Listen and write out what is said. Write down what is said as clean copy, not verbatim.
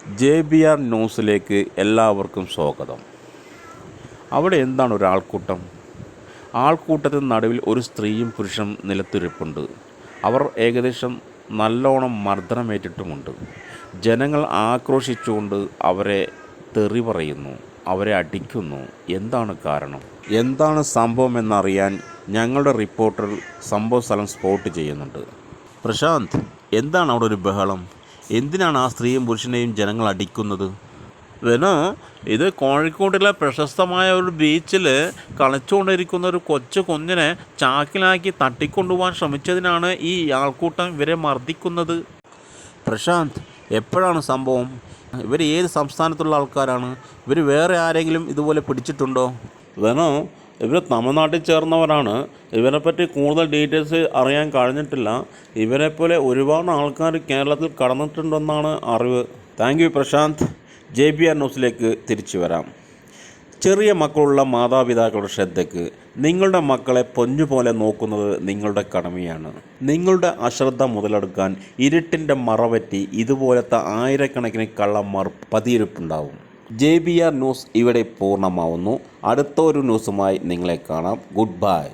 JBR ന്യൂസിലേക്ക് എല്ലാവർക്കും സ്വാഗതം. അവിടെ എന്താണ് ഒരു ആൾക്കൂട്ടം? ആൾക്കൂട്ടത്തിന് നടുവിൽ ഒരു സ്ത്രീയും പുരുഷനും നിലത്തിരിപ്പുണ്ട്. അവർ ഏകദേശം നല്ലോണം മർദ്ദനമേറ്റിട്ടുമുണ്ട്. ജനങ്ങൾ ആക്രോശിച്ചുകൊണ്ട് അവരെ തെറി പറയുന്നു, അവരെ അടിക്കുന്നു. എന്താണ് കാരണം? എന്താണ് സംഭവം എന്നറിയാൻ ഞങ്ങളുടെ റിപ്പോർട്ടർ സംഭവ സ്ഥലം സ്പോട്ട് ചെയ്യുന്നുണ്ട്. പ്രശാന്ത്, എന്താണ് അവിടെ ഒരു ബഹളം? എന്തിനാണ് ആ സ്ത്രീയും പുരുഷനെയും ജനങ്ങൾ അടിക്കുന്നത്? ഇത് കോഴിക്കോട്ടിലെ പ്രശസ്തമായ ഒരു ബീച്ചിൽ കളിച്ചുകൊണ്ടിരിക്കുന്ന ഒരു കൊച്ചു കുഞ്ഞിനെ ചാക്കിലാക്കി തട്ടിക്കൊണ്ടുപോകാൻ ശ്രമിച്ചതിനാണ് ഈ ആൾക്കൂട്ടം ഇവരെ മർദ്ദിക്കുന്നത്. പ്രശാന്ത്, എപ്പോഴാണ് സംഭവം? ഇവർ ഏത് സംസ്ഥാനത്തുള്ള ആൾക്കാരാണ്? ഇവർ വേറെ ആരെങ്കിലും ഇതുപോലെ പിടിച്ചിട്ടുണ്ടോ? ഇവർ തമിഴ്നാട്ടിൽ ചേർന്നവരാണ്. ഇവരെപ്പറ്റി കൂടുതൽ ഡീറ്റെയിൽസ് അറിയാൻ കഴിഞ്ഞിട്ടില്ല. ഇവരെപ്പോലെ ഒരുപാട് ആൾക്കാർ കേരളത്തിൽ കടന്നിട്ടുണ്ടെന്നാണ് അറിവ്. Thank you Prashant. JBR ന്യൂസിലേക്ക് തിരിച്ചു വരാം. ചെറിയ മക്കളുള്ള മാതാപിതാക്കളുടെ ശ്രദ്ധയ്ക്ക്, നിങ്ങളുടെ മക്കളെ പൊന്നുപോലെ നോക്കുന്നത് നിങ്ങളുടെ കടമയാണ്. നിങ്ങളുടെ അശ്രദ്ധ മുതലെടുക്കാൻ ഇരുട്ടിൻ്റെ മറപറ്റി ഇതുപോലത്തെ ആയിരക്കണക്കിന് കള്ളന്മാർ പതിയിരിപ്പുണ്ടാവും. JBR ന്യൂസ് ഇവിടെ പൂർണ്ണമാവുന്നു. അടുത്ത ഒരു ന്യൂസുമായി നിങ്ങളെ കാണാം. Good bye.